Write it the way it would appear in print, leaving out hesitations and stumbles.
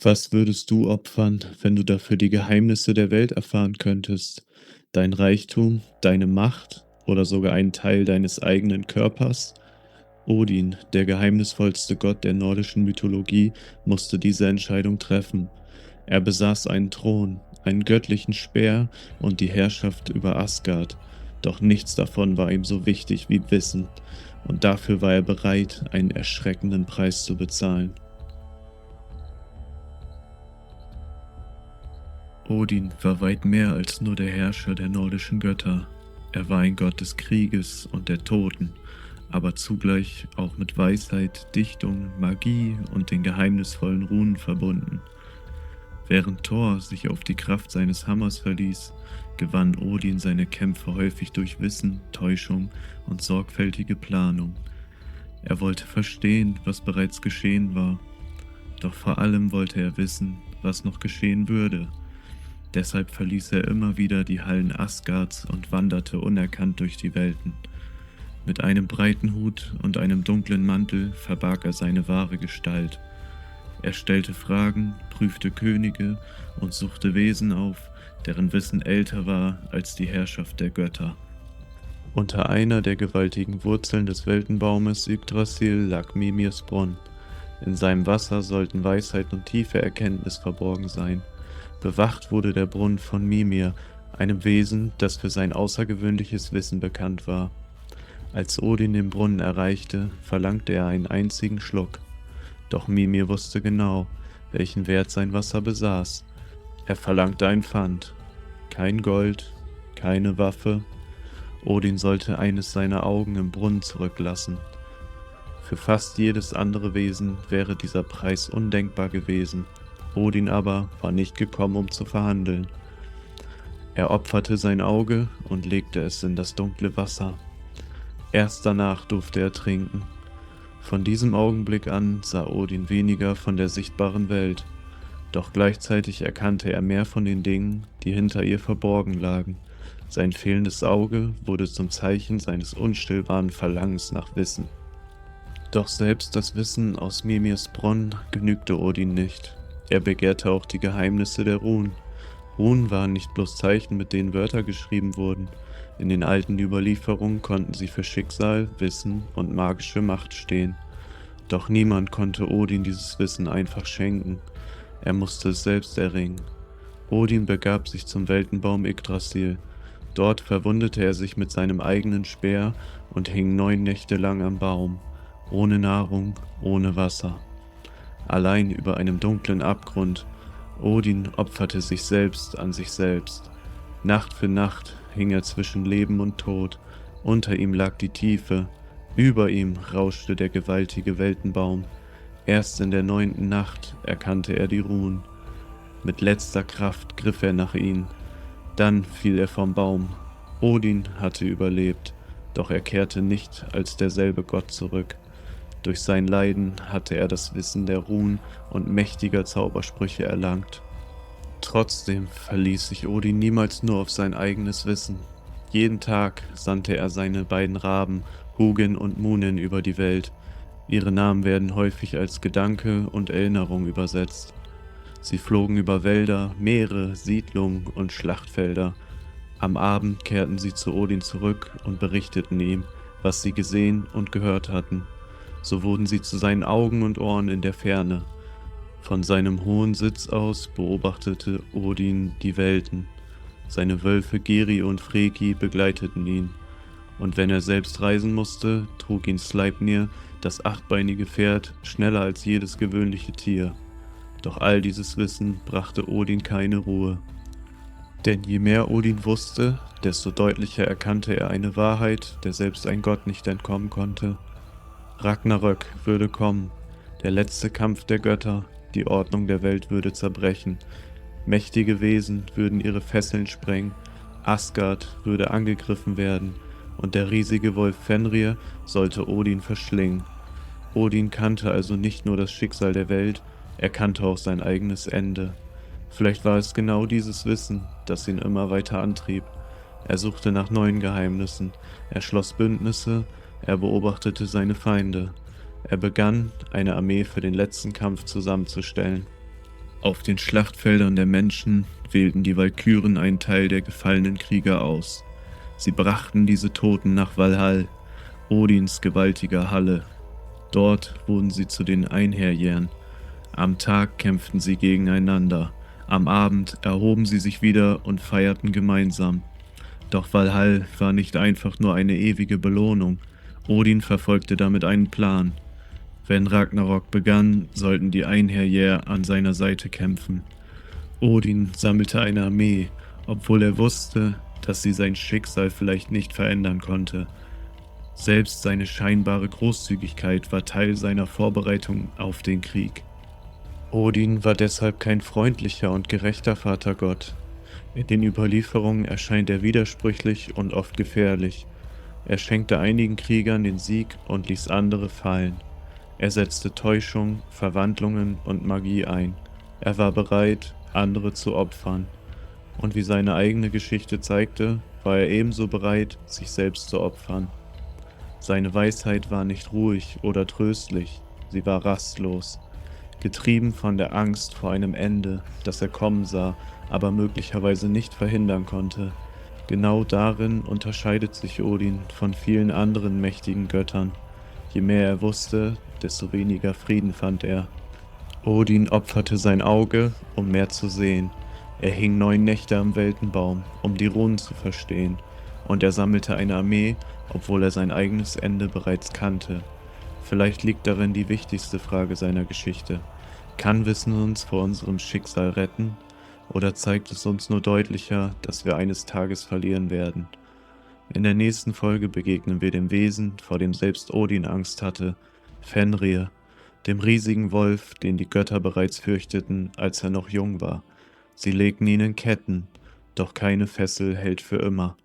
Was würdest du opfern, wenn du dafür die Geheimnisse der Welt erfahren könntest? Dein Reichtum, deine Macht oder sogar einen Teil deines eigenen Körpers? Odin, der geheimnisvollste Gott der nordischen Mythologie, musste diese Entscheidung treffen. Er besaß einen Thron, einen göttlichen Speer und die Herrschaft über Asgard. Doch nichts davon war ihm so wichtig wie Wissen, und dafür war er bereit, einen erschreckenden Preis zu bezahlen. Odin war weit mehr als nur der Herrscher der nordischen Götter. Er war ein Gott des Krieges und der Toten, aber zugleich auch mit Weisheit, Dichtung, Magie und den geheimnisvollen Runen verbunden. Während Thor sich auf die Kraft seines Hammers verließ, gewann Odin seine Kämpfe häufig durch Wissen, Täuschung und sorgfältige Planung. Er wollte verstehen, was bereits geschehen war, doch vor allem wollte er wissen, was noch geschehen würde. Deshalb verließ er immer wieder die Hallen Asgards und wanderte unerkannt durch die Welten. Mit einem breiten Hut und einem dunklen Mantel verbarg er seine wahre Gestalt. Er stellte Fragen, prüfte Könige und suchte Wesen auf, deren Wissen älter war als die Herrschaft der Götter. Unter einer der gewaltigen Wurzeln des Weltenbaumes Yggdrasil lag Mimirs Brunnen. In seinem Wasser sollten Weisheit und tiefe Erkenntnis verborgen sein. Bewacht wurde der Brunnen von Mimir, einem Wesen, das für sein außergewöhnliches Wissen bekannt war. Als Odin den Brunnen erreichte, verlangte er einen einzigen Schluck. Doch Mimir wusste genau, welchen Wert sein Wasser besaß. Er verlangte ein Pfand. Kein Gold, keine Waffe. Odin sollte eines seiner Augen im Brunnen zurücklassen. Für fast jedes andere Wesen wäre dieser Preis undenkbar gewesen. Odin aber war nicht gekommen, um zu verhandeln. Er opferte sein Auge und legte es in das dunkle Wasser. Erst danach durfte er trinken. Von diesem Augenblick an sah Odin weniger von der sichtbaren Welt, doch gleichzeitig erkannte er mehr von den Dingen, die hinter ihr verborgen lagen. Sein fehlendes Auge wurde zum Zeichen seines unstillbaren Verlangens nach Wissen. Doch selbst das Wissen aus Mimirs Brunnen genügte Odin nicht. Er begehrte auch die Geheimnisse der Runen. Runen waren nicht bloß Zeichen, mit denen Wörter geschrieben wurden. In den alten Überlieferungen konnten sie für Schicksal, Wissen und magische Macht stehen. Doch niemand konnte Odin dieses Wissen einfach schenken. Er musste es selbst erringen. Odin begab sich zum Weltenbaum Yggdrasil. Dort verwundete er sich mit seinem eigenen Speer und hing 9 Nächte lang am Baum. Ohne Nahrung, ohne Wasser. Allein über einem dunklen Abgrund. Odin opferte sich selbst an sich selbst. Nacht für Nacht hing er zwischen Leben und Tod. Unter ihm lag die Tiefe. Über ihm rauschte der gewaltige Weltenbaum. Erst in der 9. Nacht erkannte er die Runen. Mit letzter Kraft griff er nach ihnen. Dann fiel er vom Baum. Odin hatte überlebt, doch er kehrte nicht als derselbe Gott zurück. Durch sein Leiden hatte er das Wissen der Runen und mächtiger Zaubersprüche erlangt. Trotzdem verließ sich Odin niemals nur auf sein eigenes Wissen. Jeden Tag sandte er seine beiden Raben, Hugin und Munin, über die Welt. Ihre Namen werden häufig als Gedanke und Erinnerung übersetzt. Sie flogen über Wälder, Meere, Siedlungen und Schlachtfelder. Am Abend kehrten sie zu Odin zurück und berichteten ihm, was sie gesehen und gehört hatten. So wurden sie zu seinen Augen und Ohren in der Ferne. Von seinem hohen Sitz aus beobachtete Odin die Welten. Seine Wölfe Geri und Freki begleiteten ihn. Und wenn er selbst reisen musste, trug ihn Sleipnir, das 8-beinige Pferd, schneller als jedes gewöhnliche Tier. Doch all dieses Wissen brachte Odin keine Ruhe. Denn je mehr Odin wusste, desto deutlicher erkannte er eine Wahrheit, der selbst ein Gott nicht entkommen konnte. Ragnarök würde kommen, der letzte Kampf der Götter, die Ordnung der Welt würde zerbrechen. Mächtige Wesen würden ihre Fesseln sprengen, Asgard würde angegriffen werden und der riesige Wolf Fenrir sollte Odin verschlingen. Odin kannte also nicht nur das Schicksal der Welt, er kannte auch sein eigenes Ende. Vielleicht war es genau dieses Wissen, das ihn immer weiter antrieb. Er suchte nach neuen Geheimnissen, er schloss Bündnisse, er beobachtete seine Feinde. Er begann, eine Armee für den letzten Kampf zusammenzustellen. Auf den Schlachtfeldern der Menschen wählten die Walküren einen Teil der gefallenen Krieger aus. Sie brachten diese Toten nach Valhall, Odins gewaltiger Halle. Dort wurden sie zu den Einherjähern. Am Tag kämpften sie gegeneinander, am Abend erhoben sie sich wieder und feierten gemeinsam. Doch Valhall war nicht einfach nur eine ewige Belohnung. Odin verfolgte damit einen Plan. Wenn Ragnarok begann, sollten die Einherjäger an seiner Seite kämpfen. Odin sammelte eine Armee, obwohl er wusste, dass sie sein Schicksal vielleicht nicht verändern konnte. Selbst seine scheinbare Großzügigkeit war Teil seiner Vorbereitung auf den Krieg. Odin war deshalb kein freundlicher und gerechter Vatergott. In den Überlieferungen erscheint er widersprüchlich und oft gefährlich. Er schenkte einigen Kriegern den Sieg und ließ andere fallen. Er setzte Täuschung, Verwandlungen und Magie ein. Er war bereit, andere zu opfern. Und wie seine eigene Geschichte zeigte, war er ebenso bereit, sich selbst zu opfern. Seine Weisheit war nicht ruhig oder tröstlich, sie war rastlos. Getrieben von der Angst vor einem Ende, das er kommen sah, aber möglicherweise nicht verhindern konnte. Genau darin unterscheidet sich Odin von vielen anderen mächtigen Göttern. Je mehr er wusste, desto weniger Frieden fand er. Odin opferte sein Auge, um mehr zu sehen. Er hing 9 Nächte am Weltenbaum, um die Runen zu verstehen. Und er sammelte eine Armee, obwohl er sein eigenes Ende bereits kannte. Vielleicht liegt darin die wichtigste Frage seiner Geschichte. Kann Wissen uns vor unserem Schicksal retten? Oder zeigt es uns nur deutlicher, dass wir eines Tages verlieren werden? In der nächsten Folge begegnen wir dem Wesen, vor dem selbst Odin Angst hatte, Fenrir, dem riesigen Wolf, den die Götter bereits fürchteten, als er noch jung war. Sie legten ihn in Ketten, doch keine Fessel hält für immer.